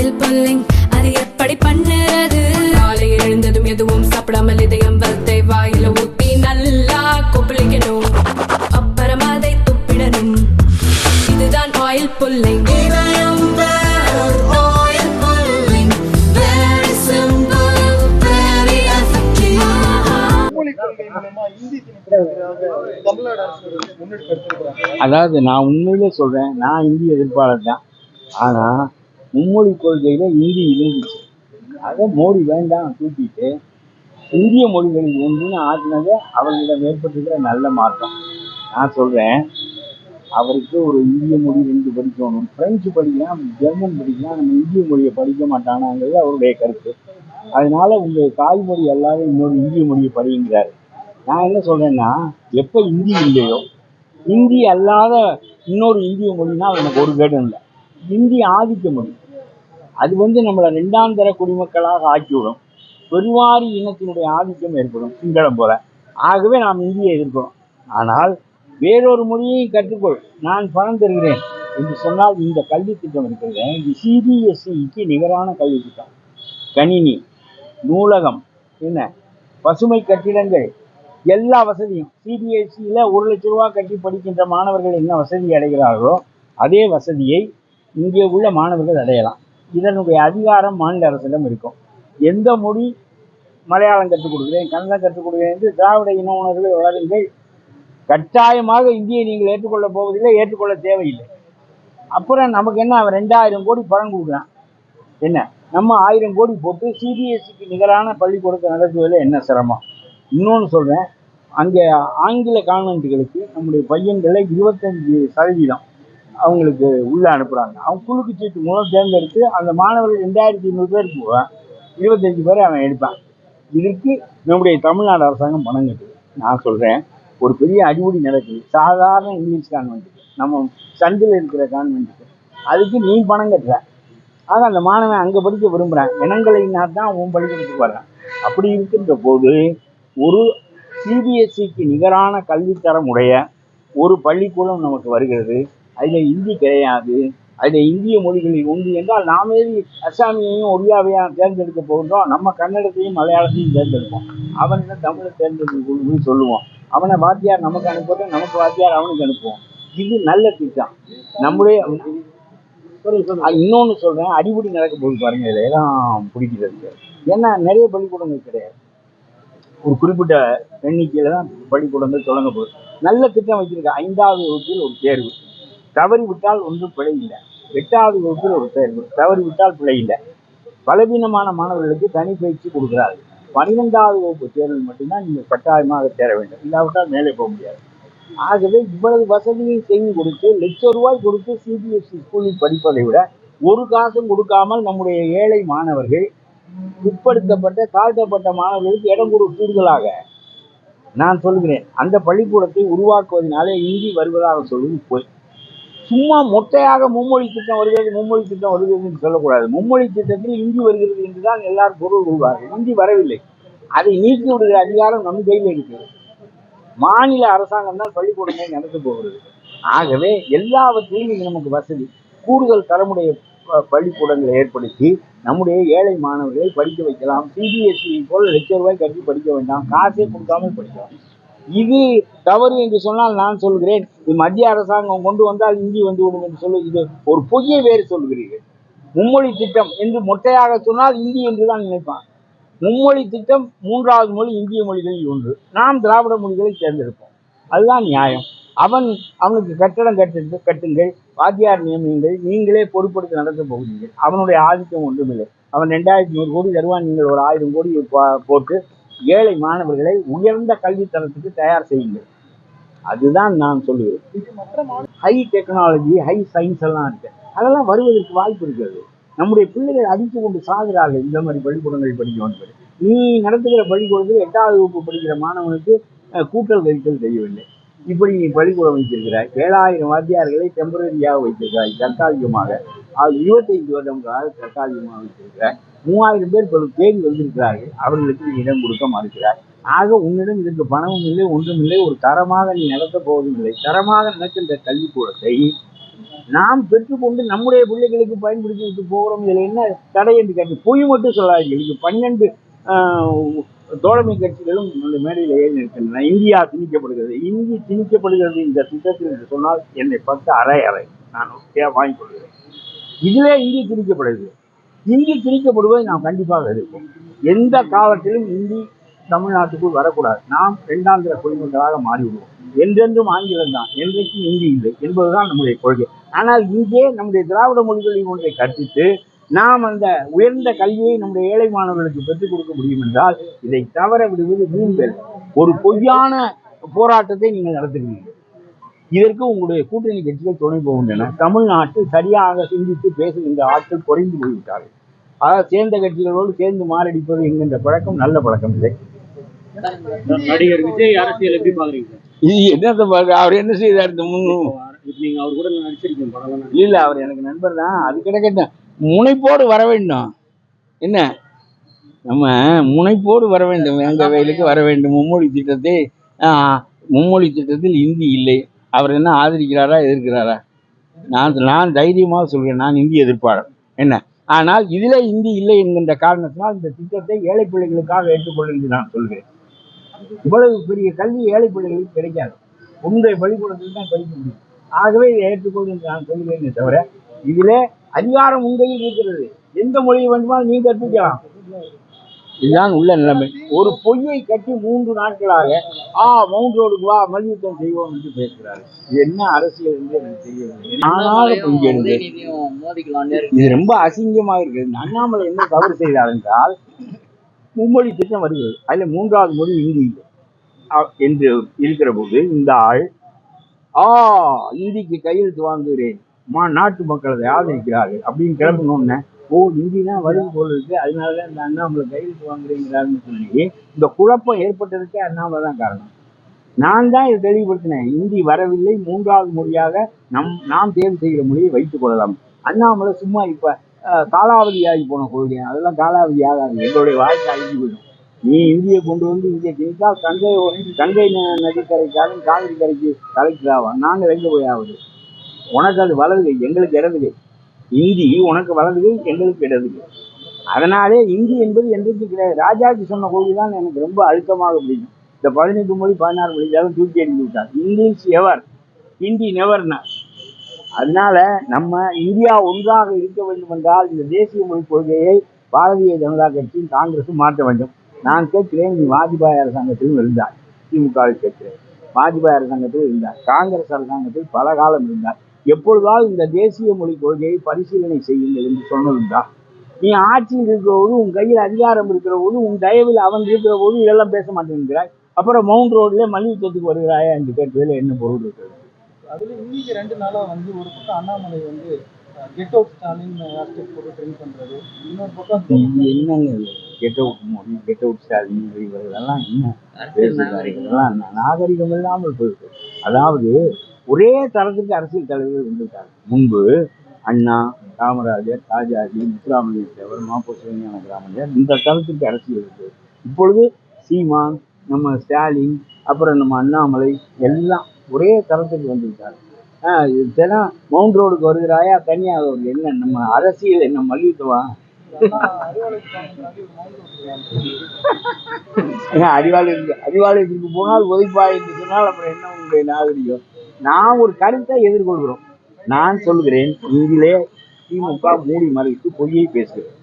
Oil pulling அது எப்படி பண்ணுறது? காலையில் எழுந்ததும் எதுவும் சாப்பிடாமல் இதயம் வளர்த்தை வாயில ஊத்தி நல்லா கொப்பளிக்கணும், அப்புறம் அதை துப்பிடணும். இதுதான் ஆயில் புல்லிங். அதாவது நான் உண்மையிலே சொல்றேன், நான் இந்தி எதிர்ப்பாளர் தான். ஆனா மும்மொழி கொள்கையில இந்தி இருந்துச்சு, அதை மோடி வேண்டாம் தூக்கிட்டு இந்திய மொழிகளில் ஒன்றுன்னு ஆற்றினதே அவர்களிடம் ஏற்பட்டிருக்கிற நல்ல மாற்றம். நான் சொல்றேன், அவருக்கு ஒரு இந்திய மொழி 2 படிக்கணும், பிரெஞ்சு படிக்கலாம், ஜெர்மன் படிக்கலாம், நம்ம இந்திய மொழியை படிக்க மாட்டானாங்கிறது அவருடைய கருத்து. அதனால உங்கள் தாய்மொழி எல்லாரும் இன்னொரு இந்திய மொழியை படிங்கிறாரு. நான் என்ன சொல்றேன்னா, எப்போ இந்தி இல்லையோ, இந்தி அல்லாத இன்னொரு இந்திய மொழினா எனக்கு ஒரு கேடும் இல்லை. இந்தி ஆதிக்க மொழி, அது நம்மளை 2ஆம் தர குடிமக்களாக ஆக்கிவிடும், பெருவாரி இனத்தினுடைய ஆதிக்கம் ஏற்படும் சிங்களம் போல. ஆகவே நாம் இந்தியை எதிர்க்கிறோம். ஆனால் வேறொரு மொழியையும் கற்றுக்கொள், நான் பணம் தருகிறேன் என்று சொன்னால் இந்த கல்வி திட்டம் இருக்கிறது, இது சிபிஎஸ்சிக்கு நிகரான கல்வி திட்டம். கணினி, நூலகம், என்ன பசுமை கட்டிடங்கள், எல்லா வசதியும் சிபிஎஸ்சியில் 1 லட்ச ரூபா கட்டி படிக்கின்ற மாணவர்கள் என்ன வசதி அடைகிறார்களோ அதே வசதியை இங்கே உள்ள மாணவர்கள் அடையலாம். இதனுடைய அதிகாரம் மாநில அரசிடம் இருக்கும். எந்த மொழி, மலையாளம் கற்றுக் கொடுக்குறேன், கன்னடம் கற்றுக் கொடுக்குறேன் என்று திராவிட இன உணர்வுகளை வளருங்கள். கட்டாயமாக இந்தியை நீங்கள் ஏற்றுக்கொள்ள போவதில்லை, ஏற்றுக்கொள்ள தேவையில்லை. அப்புறம் நமக்கு என்ன, அவன் 2000 கோடி பணம் கொடுக்குறான், என்ன நம்ம 1000 கோடி போட்டு சிபிஎஸ்சிக்கு நிகரான பள்ளிக்கூடத்தை நடத்துவதில் என்ன சிரமம்? இன்னொன்று சொல்கிறேன், அங்கே ஆங்கில கான்வென்ட்டுகளுக்கு நம்முடைய பையன்களை 25% அவங்களுக்கு உள்ளே அனுப்புகிறாங்க. அவங்க குழுக்கு சீட்டு மூலம் தேர்ந்தெடுத்து அந்த மாணவர்கள் 2500 பேர் போவான், 25 பேரை அவன் எடுப்பான். இதற்கு நம்முடைய தமிழ்நாடு அரசாங்கம் பணம் கட்டுது. நான் சொல்கிறேன், ஒரு பெரிய அடிப்படை நடக்குது சாதாரண இங்கிலீஷ் கான்வென்ட்டுக்கு, நம்ம சந்தில் இருக்கிற கான்வென்ட்டுக்கு, அதுக்கு நீ பணம் கட்டுற. ஆக அந்த மாணவன் அங்கே படிக்க விரும்புகிறான், இனங்களைனா தான் உன் பள்ளிக்கூடத்துக்கு வர்றான். அப்படி இருக்கின்ற போது ஒரு சிபிஎஸ்சிக்கு நிகரான கல்வித்தரம் உடைய ஒரு பள்ளிக்கூடம் நமக்கு வருகிறது, அதில் இந்தி கிடையாது, அதில் இந்திய மொழிகளில் ஒன்று என்றால் நாமே அசாமியையும் ஒரியாவையும் தேர்ந்தெடுக்க போகின்றோம், நம்ம கன்னடத்தையும் மலையாளத்தையும் தேர்ந்தெடுப்போம். அவன் தமிழை தேர்ந்தெடுக்க சொல்லுவோம், அவனை வாத்தியார் நமக்கு அனுப்புவோம், நமக்கு வாத்தியார் அவனுக்கு அனுப்புவோம். இது நல்ல திட்டம் நம்முடைய. இன்னொன்று சொல்கிறேன், அடிப்படை நடக்க போது பாருங்க, இதில் எல்லாம் பிடிக்கிறது. ஏன்னா நிறைய பள்ளிக்கூடங்கள் கிடையாது, ஒரு குறிப்பிட்ட எண்ணிக்கையில் தான் பள்ளிக்கூடங்கள் தொடங்க போகுது. நல்ல திட்டம் வச்சிருக்க, 5வது வகுப்பில் ஒரு தேர்வு, தவறி விட்டால் ஒன்றும் பிழை இல்லை. 8வது வகுப்பில் ஒரு தேர்வு, தவறி விட்டால் பிழை இல்லை. பலவீனமான மாணவர்களுக்கு தனி பயிற்சி கொடுக்குறார்கள். 12வது வகுப்பு தேர்வில் மட்டும்தான் நீங்கள் கட்டாயமாக தேர வேண்டும், இல்லாவிட்டால் மேலே போக முடியாது. ஆகவே இவ்வளவு வசதியை செய்து கொடுத்து லட்சம் ரூபாய் கொடுத்து சிபிஎஸ்சி ஸ்கூலில் படிப்பதை விட ஒரு காசும் கொடுக்காமல் நம்முடைய ஏழை மாணவர்கள், பிற்படுத்தப்பட்ட தாழ்த்தப்பட்ட மாணவர்களுக்கு இடம் கூடுதலாக நான் சொல்கிறேன், அந்த பள்ளிக்கூடத்தை உருவாக்குவதனாலே இந்தி வருவதாக சொல்வது போய். சும்மா மொட்டையாக மும்மொழி திட்டம் வருகிறது, மும்மொழி திட்டம் வருகிறது என்று சொல்லக்கூடாது. மும்மொழி திட்டத்தில் இந்தி வருகிறது என்றுதான் எல்லாரும் பொருள் கொள்வார்கள். இந்தி வரவில்லை, அதை நீக்கி விடுகிற அதிகாரம் நம் கையில் இருக்கிறது. மாநில அரசாங்கம் தான் பள்ளிக்கூடங்களை நடத்த போகிறது. ஆகவே எல்லாவற்றிலும் இது நமக்கு வசதி. கூடுதல் தரமுடைய பள்ளிக்கூடங்களை ஏற்படுத்தி நம்முடைய ஏழை மாணவர்களை படிக்க வைக்கலாம். சிபிஎஸ்சி போல் லட்ச ரூபாய் கட்டி படிக்க வேண்டாம், காசே கொடுக்காமல் படிக்கலாம். இது தவறு என்று சொன்னால் நான் சொல்கிறேன், இது மத்திய அரசாங்கம் கொண்டு வந்தால் இந்தி வந்துவிடும் என்று சொல்லி இது ஒரு பொய்யை வேறு சொல்கிறீர்கள். மும்மொழி திட்டம் என்று மொட்டையாக சொன்னால் இந்தி என்று தான் நினைப்பான். மும்மொழி திட்டம் 3வது மொழி இந்திய மொழிகளில் ஒன்று, நாம் திராவிட மொழிகளை தேர்ந்தெடுப்போம், அதுதான் நியாயம். அவனுக்கு கட்டடம் கட்டுங்கள், வாத்தியார் நியமியுங்கள், நீங்களே பொறுப்படுத்தி நடத்த போகிறீர்கள். அவனுடைய ஆதிக்கம் ஒன்றுமில்லை. அவன் 2100 கோடி தருவான், நீங்கள் ஒரு 1000 கோடி போட்டு ஏழை மாணவர்களை உயர்ந்த கல்வித்தரத்துக்கு தயார் செய்யுங்கள். அதுதான் நான் சொல்லுவேன். ஹை டெக்னாலஜி, ஹை சயின்ஸ் எல்லாம் இருக்கு, அதெல்லாம் வருவதற்கு வாய்ப்பு இருக்கிறது. நம்முடைய பிள்ளைகள் அடித்து கொண்டு சாகிறார்கள் இந்த மாதிரி பள்ளிக்கூடங்கள் படிக்க வேண்டும். நீ நடத்துகிற பள்ளிக்கூடத்தில் 8வது வகுப்பு படிக்கிற மாணவனுக்கு கூட்டல் கழித்தல் தெரியவில்லை. இப்படி நீ பள்ளிக்கூடம் வைத்திருக்கிறாய், 7000 வாத்தியார்களை டெம்பரரியாக வைத்திருக்கிறாய், தற்காலிகமாக. அது 25 வருடங்களாக தற்காலிகமாக வைத்திருக்கிறாய். 3000 பேர் தேடி வந்திருக்கிறார்கள், அவர்களுக்கு நீ இடம் கொடுக்க மறுக்கிறாய். ஆக உன்னிடம் இதற்கு பணமும் இல்லை, ஒன்றும் இல்லை, ஒரு தரமாக நீ நடத்த போவதும் இல்லை. தரமாக நடக்கின்ற கல்விக்கூடத்தை நாம் பெற்றுக்கொண்டு நம்முடைய பிள்ளைகளுக்கு பயன்படுத்தி விட்டு போகிறோம். இதில் என்ன தடை என்று கேட்டு பொய் மட்டும் சொல்லாதீர்கள். இது 12 தோழமை கட்சிகளும் அந்த மேடையில் ஏறி இருக்கின்றன. இந்தியா திணிக்கப்படுகிறது, இந்தி திணிக்கப்படுகிறது இந்த திட்டத்தில் என்று சொன்னால் என்னை பார்த்து அரை நான் வாங்கிக் கொள்கிறேன். இதிலே இந்தி திணிக்கப்படுகிறது. இந்தி திணிக்கப்படுவதை நாம் கண்டிப்பாக எதிர்ப்போம். எந்த காலத்திலும் இந்தி தமிழ்நாட்டுக்குள் வரக்கூடாது. நாம் 2ஆந்திர குடிமக்களாக மாறிவிடுவோம். என்றென்றும் ஆங்கிலம் தான், என்றைக்கும் இந்தி இல்லை என்பதுதான் நம்முடைய கொள்கை. ஆனால் இங்கே நம்முடைய திராவிட மொழிகளில் ஒன்றை கற்பித்து நாம் அந்த உயர்ந்த கல்வியை நம்முடைய ஏழை மாணவர்களுக்கு பெற்றுக் கொடுக்க முடியும் என்றால் இதை தவற விடுவது வீண்பேல். ஒரு பொய்யான போராட்டத்தை நீங்கள் நடத்துகிறீர்கள். இதற்கு உங்களுடைய கூட்டணி கட்சிகள் துணை போகின்றன. தமிழ்நாட்டில் சரியாக சிந்தித்து பேசுகின்ற ஆட்கள் குறைந்து போய்விட்டார்கள். அதாவது சேர்ந்த கட்சிகளோடு சேர்ந்து மாரடிப்பது என்கின்ற பழக்கம் நல்ல பழக்கம் இல்லை. நடிகர் விஜய் அரசியல் எப்படி பாக்குறீங்க? இது என்னத்தை பார்க்க, அவர் என்ன செய்தார்? நீங்க அவர் கூட நடிச்சிருக்கீங்க படம்? இல்ல, அவர் எனக்கு நண்பர் தான். அது கிடைக்கட்டும், முனைப்போடு வர வேண்டும். என்ன, நம்ம முனைப்போடு வர வேண்டும். எங்க வயலுக்கு வர வேண்டும். மும்மொழி திட்டத்தில் இந்தி இல்லை. அவர் என்ன ஆதரிக்கிறாரா எதிர்க்கிறாரா? நான் தைரியமாக சொல்கிறேன், நான் இந்தி எதிர்ப்பாளர். என்ன, ஆனால் இதில் இந்தி இல்லை என்கின்ற காரணத்தினால் இந்த திட்டத்தை ஏழை பிள்ளைகளுக்காக ஏற்றுக்கொள்ள என்று நான் சொல்கிறேன். இவ்வளவு பெரிய கல்வி ஏழை பிள்ளைகளுக்கு கிடைக்காது. ஒன்றை பள்ளிக்கூடத்தில் தான் படிக்க முடியும். ஆகவே இதை ஏற்றுக்கொண்டு என்று நான் சொல்கிறேனே தவிர இதிலே அதிகாரம் உண்மையில் இருக்கிறது. எந்த மொழியை வேண்டுமானால் நீ கற்பிக்கலாம். இதுதான் உள்ள நிலைமை. ஒரு பொய்யை கட்டி 3 நாட்களாக மவுண்ட் ரோடுக்கு வா மல்யுத்தம் செய்வோம் என்று பேசுகிறாரு. இது என்ன அரசியல் என்று எனக்கு தெரியவில்லை. இது ரொம்ப அசிங்கமாக இருக்கிறது. அண்ணாமலை என்ன தவறு செய்தார் என்றால், மும்மொழி திட்டம் வருகிறது, அதில் 3வது மொழி இந்தி இல்லை என்று இருக்கிற போது இந்த ஆள் இந்திக்கு கையெழுத்து வாங்குகிறேன், நாட்டு மக்கள் அதை ஆதரிக்கிறார்கள் அப்படின்னு கிளம்பணும்னு இந்தினா வருது போல இருக்கு, அதனாலதான் இந்த அண்ணாமலை கையெழுத்து வாங்குறேங்கிறாருன்னு சொல்லி இந்த குழப்பம் ஏற்பட்டதுக்கே அண்ணாமலை தான் காரணம். நான் தான் இதை தெளிவுபடுத்தினேன். இந்தி வரவில்லை, 3வது மொழியாக நாம் தேர்வு செய்கிற மொழியை வைத்துக் கொள்ளலாம். அண்ணாமலை சும்மா இப்ப காலாவதியாகி போன கொள்கை, அதெல்லாம் காலாவதி ஆகாது. எங்களுடைய வாழ்க்கை அழிஞ்சு போயிடும். நீ இந்தியை கொண்டு வந்து இந்தியை திணித்தால் கங்கை நதிக்கரைக்காலும் காவிரி கரைக்கு கலைக்குதாவா? நாங்கள் எங்க போய் ஆகுது? உனக்கு அது வலதுகை, எங்களுக்கு இடதுகை. இந்தி உனக்கு வலதுகை, எங்களுக்கு இடதுகை. அதனாலே இந்தி என்பது என்றைக்கு கிடையாது. ராஜாஜி சொன்ன கொள்கை தான் எனக்கு ரொம்ப அழுத்தமாக பிடிக்கும். இந்த 18 மொழி 16 மொழி ஏதாவது தூக்கி அடித்து விட்டார். இங்கிலீஷ் எவர், ஹிந்தி நெவர்னா. அதனால நம்ம இந்தியா ஒன்றாக இருக்க வேண்டும் என்றால் இந்த தேசிய மொழி கொள்கையை பாரதிய ஜனதா கட்சியும் காங்கிரஸும் மாற்ற வேண்டும். நான் கேட்கிறேன், நீ வாஜ்பாய் அரசாங்கத்திலும் இருந்தார், திமுகவை கேட்கிறேன். வாஜ்பாய் அரசாங்கத்தில் இருந்தார், காங்கிரஸ் அரசாங்கத்தில் பல காலம் இருந்தார். எப்பொழுதாவது இந்த தேசிய மொழி கொள்கையை பரிசீலனை செய்யுங்கள் என்று சொன்னதுண்டா? நீ ஆட்சியில் இருக்கிற போது, உன் கையில் அதிகாரம் இருக்கிற போது, உன் தயவில் அவன் இருக்கிற போது இதெல்லாம் பேச மாட்டேங்கிறாய். அப்புறம் மவுண்ட் ரோட்ல மல்யுத்தத்துக்கு வருகிறாயா என்று கேட்டதில் என்ன பொருள் இருக்கிறது? அதுல இன்னைக்கு 2 நாளா ஒரு பக்கம் Annamalai get out Stalin hashtag போட்டு ட்ரெண்ட் பண்றது, இன்னொரு பக்கம் என்னங்க get out Modi, get out Stalin, இதெல்லாம் என்ன பேசுகிறார்கள்? நாகரிகம் இல்லாமல் போயிருக்கு. அதாவது ஒரே தரத்துக்கு அரசியல் தலைவர்கள் வந்துட்டாங்க. முன்பு அண்ணா, காமராஜர், ராஜாஜி, முத்துராமலிங்க தேவர், மாப்போ சிவஞான கிராமஞ்சர், இந்த தரத்துக்கு அரசியல் இருக்கு. இப்பொழுது சீமான், நம்ம ஸ்டாலின், அப்புறம் நம்ம அண்ணாமலை எல்லாம் ஒரே தரத்துக்கு வந்துவிட்டாங்க. இதெல்லாம் மவுண்ட் ரோடுக்கு வருகிறாயா, கன்னியாகுமரி என்ன நம்ம அரசியல் என்ன மல்யுத்தவா? அறிவாலயத்திற்கு போனால் ஒதுப்பாய் என்று சொன்னால் அப்புறம் என்ன உங்களுடைய நாகரிகம்? நான் ஒரு கருத்தை எதிர்கொள்கிறோம். நான் சொல்கிறேன், இதிலே திமுக மூடி மறைத்து பொய்யை பேசுகிறேன்.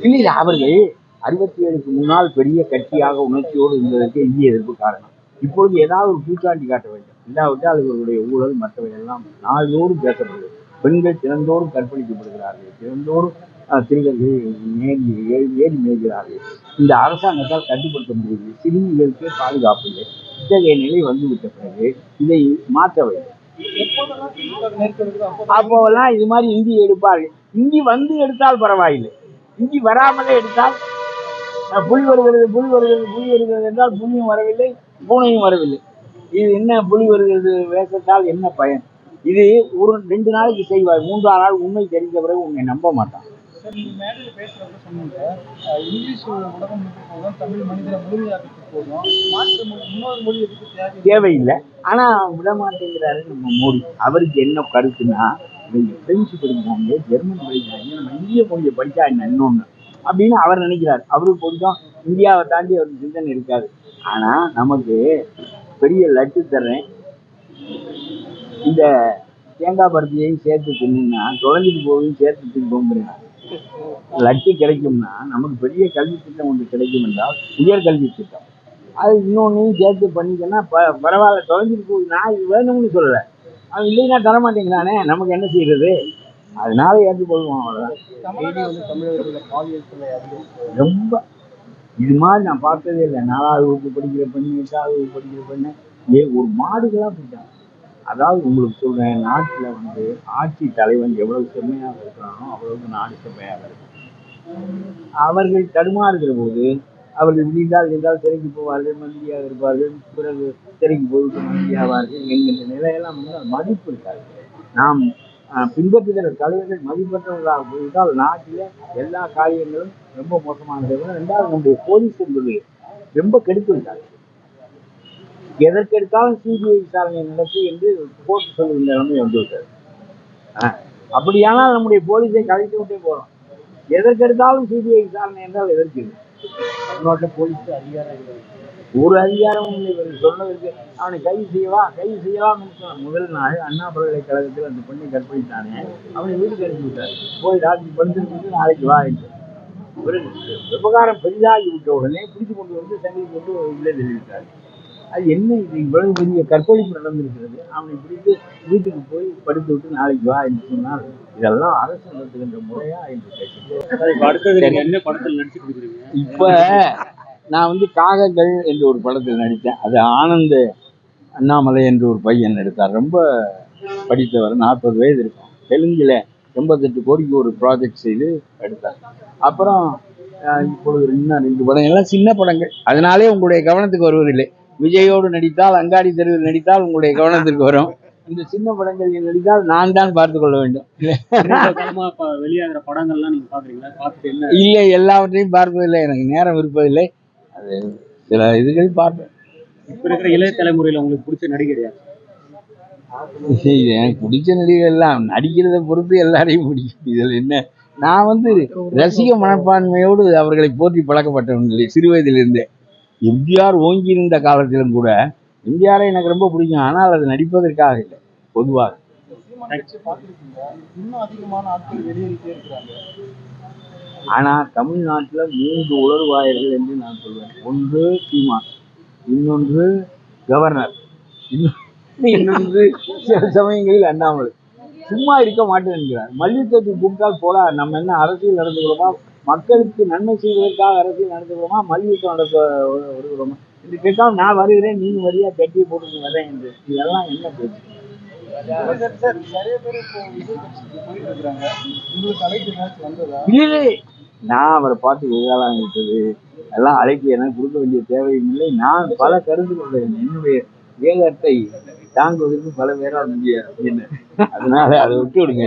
இல்லை, அவர்கள் 67க்கு முன்னால் பெரிய கட்சியாக உணர்ச்சியோடு இருந்ததற்கு இந்திய எதிர்ப்பு காரணம். இப்பொழுது ஏதாவது ஒரு பூச்சாண்டி காட்ட வேண்டும். இல்லாவிட்டால் இவர்களுடைய ஊழல் மற்றவை எல்லாம் நாள்தோறும் பேசப்படுகிறது. பெண்கள் தினந்தோறும் கற்பழிக்கப்படுகிறார்கள், தினந்தோறும் திருடர்கள் ஏறி மேய்கிறார்கள். இந்த அரசாங்கத்தால் கட்டுப்படுத்த முடியவில்லை. சிறுமிகளுக்கே பாதுகாப்பு இல்லை. இத்தகைய நிலை வந்துவிட்ட பிறகு இதை மாற்ற வேண்டும். அப்போவெல்லாம் இது மாதிரி இந்தி எடுப்பார்கள். இந்தி வந்து எடுத்தால் பரவாயில்லை, இந்தி வராமலே எடுத்தால் புலி வருகிறது என்றால் புலியும் வரவில்லை, பூனையும் வரவில்லை. இது என்ன புலி வருகிறது வேஷத்தால் என்ன பயன்? இது 2 நாளைக்கு செய்வார், 3ஆம் நாள் உண்மை தெரிந்த பிறகு உன்னை நம்ப மாட்டான். சார் நீங்க மேடையில் பேசுறப்ப சொன்னீங்க இங்கிலீஷ் உலகம் போதும், தமிழ் மனிதரை முழுமையாக்கிறதுக்கு போதும், மாற்று மொழி இன்னொரு மொழி எதுக்கு தேவையில்லை. ஆனா விட மாட்டேங்கிறாரு நம்ம மோடி. அவருக்கு என்ன கருத்துன்னா, இவங்க பிரெஞ்சு படிக்கிறாங்க, ஜெர்மன் படிக்கிறாங்க, நம்ம இந்திய மொழியை படிச்சா என்ன இன்னொன்னு அப்படின்னு அவர் நினைக்கிறார். அவருக்கு கொஞ்சம் இந்தியாவை தாண்டி அவருக்கு சிந்தனை இருக்காது. ஆனா நமக்கு பெரிய லட்டு தர்றேன், இந்த தேங்காய் பருத்தியையும் சேர்த்து தின்னா தொலைஞ்சிட்டு போவையும் சேர்த்து தின்போங்கிறேன். லட்டு கிடைக்கும்னா நமக்கு பெரிய கல்வி திட்டம் ஒன்று கிடைக்கும் என்றால் உயர் கல்வி திட்டம், அது இன்னொன்னையும் சேர்த்து பண்ணிக்கன்னா பரவாயில்ல, தொலைஞ்சிட்டு போகுது. நான் இது வேணும்னு சொல்லலை, அவன் இல்லைன்னா தரமாட்டேங்கிறானே, நமக்கு என்ன செய்யறது? அதனால ஏற்றுக்கொள்வோம், அவ்வளோதான். ரொம்ப இது மாதிரி நான் பார்த்ததே இல்லை. 4வது வகுப்பு படிக்கிற பெண்ணு, 8வது வகுப்பு படிக்கிற பெண்ணு, ஒரு மாடுகளாக போயிட்டாங்க. அதாவது உங்களுக்கு சொல்றேன், நாட்டில் ஆட்சி தலைவன் எவ்வளவு செம்மையாக இருக்கிறானோ அவ்வளவுக்கு நாடு செம்மையாக இருக்கும். அவர்கள் தடுமாறுகிற போது அவர்கள் விழிந்தால் என்றால் சிறைக்கு போவார்கள், மந்திரியாக இருப்பார்கள், பிறகு சிறைக்கு போய்விட்டு மந்திரியாவார்கள் என்கின்ற நிலையெல்லாம் மதிப்பு இருக்காது. நாம் பின்பற்றுகிற தலைவர்கள் மதிப்பற்றவர்களாக போய்விட்டால் நாட்டில் எல்லா காரியங்களும் ரொம்ப மோசமானதை விட 2வது நம்முடைய போலீஸ் என்பது ரொம்ப கெடுத்து விட்டார்கள். எதற்கெடுத்தாலும் சிபிஐ விசாரணை நடத்தி என்று கோர்ட் சொல்லுகின்ற நிலைமை வந்துவிட்டது. அப்படியானால் நம்முடைய போலீஸை கலைத்து விட்டே போறோம். எதற்கெடுத்தாலும் சிபிஐ விசாரணை என்றால் எதற்கு? போலீஸ் அதிகாரம் ஒரு அதிகாரமும் இல்லை. இவர்கள் சொன்னதற்கு அவனை கைது செய்யலாம். முதல் நாள் அண்ணா பல்கலைக்கழகத்தில் அந்த பெண்ணை கற்பழித்தானே, அவனை வீட்டுக்கு அனுப்பி விட்டார். போய் டாக்டர் படிச்சிருக்கு, நாளைக்கு வா என்று. விவகாரம் பெரிதாகி விட்ட உடனே பிடித்து கொண்டு வந்து சண்டை கொண்டு உள்ளே தெரிவித்தார். அது என்ன, இது இவ்வளவு பெரிய கற்பழிப்பு நடந்திருக்கிறது, அவனை பிடித்து வீட்டுக்கு போய் படுத்து விட்டு நாளைக்கு வா என்று சொன்னால் இதெல்லாம் அரசு நடத்துகின்ற முறையா என்று கேட்கிறேன். இப்ப நான் காகங்கள் என்ற ஒரு படத்தில் நடித்தேன். அது ஆனந்த அண்ணாமலை என்று ஒரு பையன் எடுத்தார். ரொம்ப படித்தவர், 40 வயது இருக்கும். தெலுங்குல 88 கோடிக்கு ஒரு ப்ராஜெக்ட் செய்து எடுத்தார். அப்புறம் இப்பொழுது 2 படம், எல்லாம் சின்ன படங்கள், அதனாலே உங்களுடைய கவனத்துக்கு வருவதில்லை. விஜயோடு நடித்தால், அங்காடி தெருவில் நடித்தால் உங்களுடைய கவனத்திற்கு வரும். இந்த சின்ன படங்கள் நடித்தால் நான் தான் பார்த்து கொள்ள வேண்டும். வெளியாகிற படங்கள்லாம் நீங்க பாக்குறீங்களா? பார்த்துட்டு என்ன? இல்லை, எல்லாவற்றையும் பார்ப்பதில்லை, எனக்கு நேரம் இருப்பதில்லை. அது சில இதுகள் பார்ப்பேன். இப்ப இருக்கிற இளைய தலைமுறையில உங்களுக்கு பிடிச்ச நடிகர் யார்? எனக்கு பிடிச்ச நடிகர் எல்லாம் நடிக்கிறத பொறுத்து எல்லாரையும் பிடிக்கும். இதில் என்ன, நான் ரசிக மனப்பான்மையோடு அவர்களை போற்றி பழக்கப்பட்டவன் இல்லை சிறு வயதிலிருந்தே. எம்ஜிஆர் ஓங்கி இருந்த காலத்திலும் கூட எம்ஜிஆரை எனக்கு ரொம்ப பிடிக்கும். ஆனால் அது நடிப்பதற்காக இல்லை, பொதுவாக. ஆனா தமிழ்நாட்டில் 3 உளறுவாயர்கள் என்று நான் சொல்வேன். ஒன்று சீமான், இன்னொன்று கவர்னர், இன்னொன்று சில சமயங்களில் அண்ணாமலை. சும்மா இருக்க மாட்டேன் என்கிறார். மல்யுத்தத்துக்கு கூப்பிட்டால் போடா, நம்ம என்ன அரசியல் நடந்துக்கிறோமா, மக்களுக்கு நன்மை செய்வதற்காக அரசியல் நடத்துகிறோமா, மல்யுத்தம் நடத்த வருகிறோமா என்று கேட்டால் நான் வருகிறேன், நீங்க வரியா கட்டியை போட்டு வரேன் என்று. இதெல்லாம் என்ன பேச்சு? இல்லை, நான் அவரை பார்த்து விவகாரம் விட்டது எல்லாம் அழைப்பு எனக்கு கொடுக்க வேண்டிய தேவையும் இல்லை. நான் பல கருத்துக்கள் என்னுடைய வேகத்தை தாங்குவதற்கு பல பேரால் முடியாது. அதனால அதை விட்டு விடுங்க.